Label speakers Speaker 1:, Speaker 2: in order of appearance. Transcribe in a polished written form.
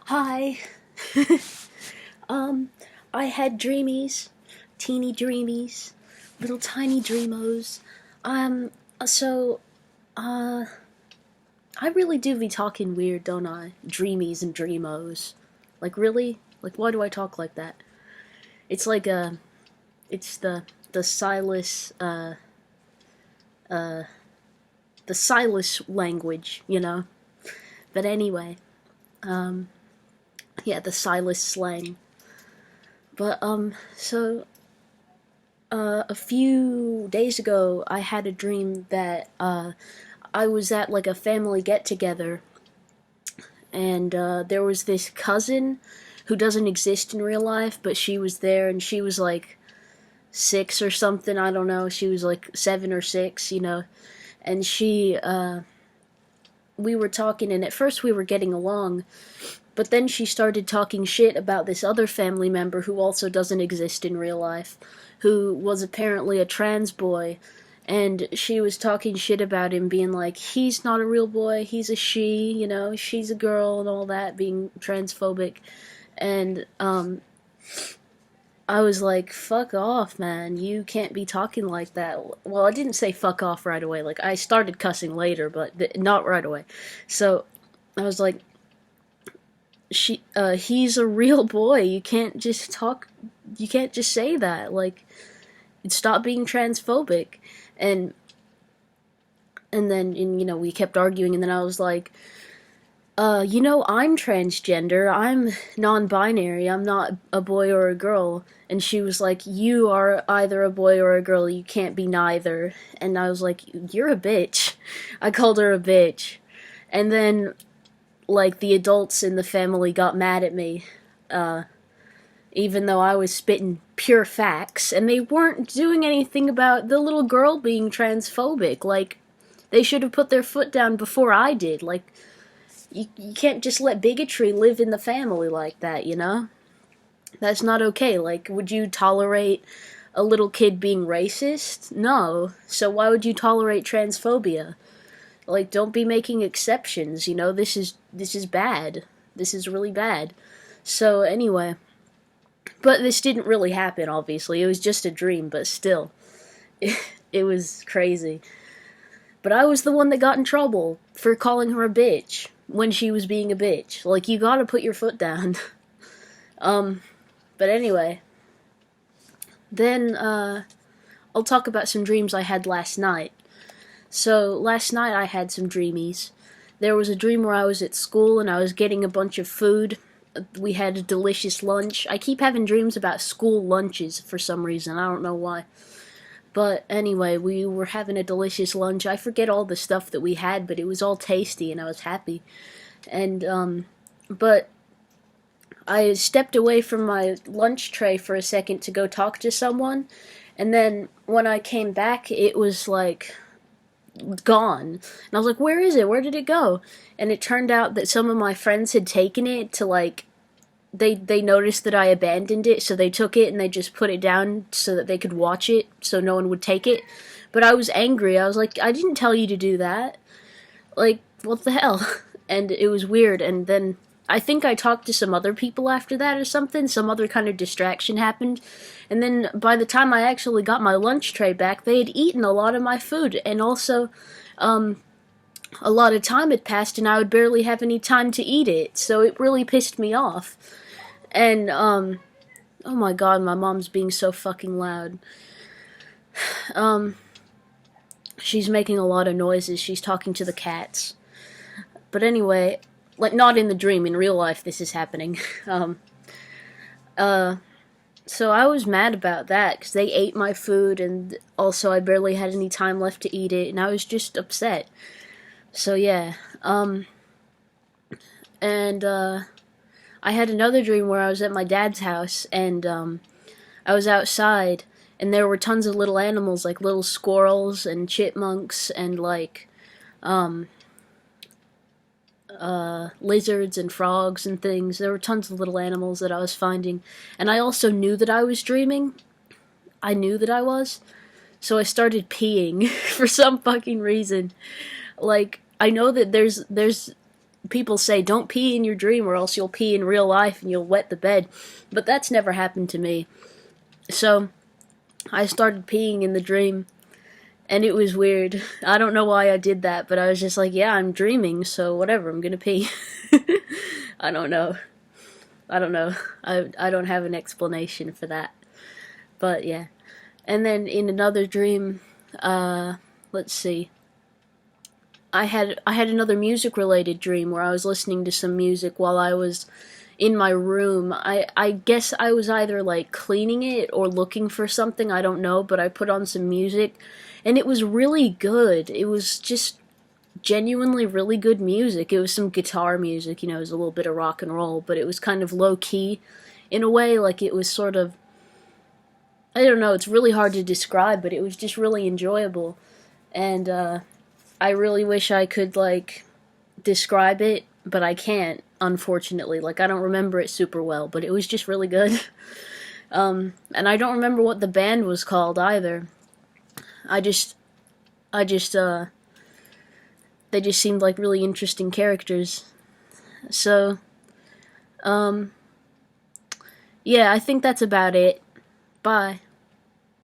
Speaker 1: Hi. um, I had dreamies, teeny dreamies, little tiny dreamos. So, uh, I really do be talking weird, don't I? Dreamies and dreamos. Like, really? Like, why do I talk like that? It's like, it's the Silas, the Silas language, you know? But anyway, yeah, the Silas slang. But, a few days ago, I had a dream that I was at like a family get together, and there was this cousin who doesn't exist in real life, but she was there, and she was like 6 or something. I don't know. She was like 7 or 6, and we were talking, and at first we were getting along, but then she started talking shit about this other family member who also doesn't exist in real life, who was apparently a trans boy, and she was talking shit about him, being like, he's not a real boy, he's a she, she's a girl, and all that, being transphobic. And, I was like, fuck off, man, you can't be talking like that. Well, I didn't say fuck off right away, like, I started cussing later, but not right away. So, I was like, he's a real boy. You can't just say that. Like, stop being transphobic. And then, we kept arguing, and then I was like, I'm transgender. I'm non-binary. I'm not a boy or a girl. And she was like, you are either a boy or a girl. You can't be neither. And I was like, you're a bitch. I called her a bitch. And then, like, the adults in the family got mad at me, even though I was spitting pure facts, and they weren't doing anything about the little girl being transphobic. Like, they should have put their foot down before I did. Like, you can't just let bigotry live in the family like that, That's not okay. Like, would you tolerate a little kid being racist? No. So why would you tolerate transphobia? Like, don't be making exceptions, this is bad. This is really bad. So, anyway. But this didn't really happen, obviously. It was just a dream, but still. It was crazy. But I was the one that got in trouble for calling her a bitch when she was being a bitch. Like, you gotta put your foot down. But anyway. Then, I'll talk about some dreams I had last night. So, last night I had some dreamies. There was a dream where I was at school and I was getting a bunch of food. We had a delicious lunch. I keep having dreams about school lunches for some reason. I don't know why. But anyway, we were having a delicious lunch. I forget all the stuff that we had, but it was all tasty and I was happy. And, but I stepped away from my lunch tray for a second to go talk to someone. And then when I came back, it was like gone. And I was like, where is it? Where did it go? And it turned out that some of my friends had taken it to, like, they noticed that I abandoned it, so they took it and they just put it down so that they could watch it, so no one would take it. But I was angry. I was like, I didn't tell you to do that. Like, what the hell? And it was weird. And then I think I talked to some other people after that or something. Some other kind of distraction happened. And then by the time I actually got my lunch tray back, they had eaten a lot of my food. And also, a lot of time had passed and I would barely have any time to eat it. So it really pissed me off. And, oh my god, my mom's being so fucking loud. She's making a lot of noises. She's talking to the cats. But anyway, like, not in the dream, in real life this is happening. So I was mad about that, because they ate my food, and also I barely had any time left to eat it, and I was just upset. So yeah, and, I had another dream where I was at my dad's house, and, I was outside, and there were tons of little animals, like little squirrels, and chipmunks, and, like, lizards and frogs and things. There were tons of little animals that I was finding. And I also knew that I was dreaming. I knew that I was. So I started peeing for some fucking reason. Like, I know that there's people say don't pee in your dream or else you'll pee in real life and you'll wet the bed, but that's never happened to me. So I started peeing in the dream, and it was weird. I don't know why I did that, but I was just like, yeah, I'm dreaming, so whatever, I'm gonna pee. I don't know. I don't know. I don't have an explanation for that. But yeah. And then in another dream, let's see. I had another music related dream where I was listening to some music while I was in my room. I guess I was either like cleaning it or looking for something, I don't know, but I put on some music and it was really good. It was just genuinely really good music. It was some guitar music, it was a little bit of rock and roll, but it was kind of low key in a way, like it was sort of, I don't know, it's really hard to describe, but it was just really enjoyable. And I really wish I could like describe it, but I can't, unfortunately. Like, I don't remember it super well, but it was just really good. And I don't remember what the band was called either. I just they just seemed like really interesting characters. So, yeah, I think that's about it. Bye.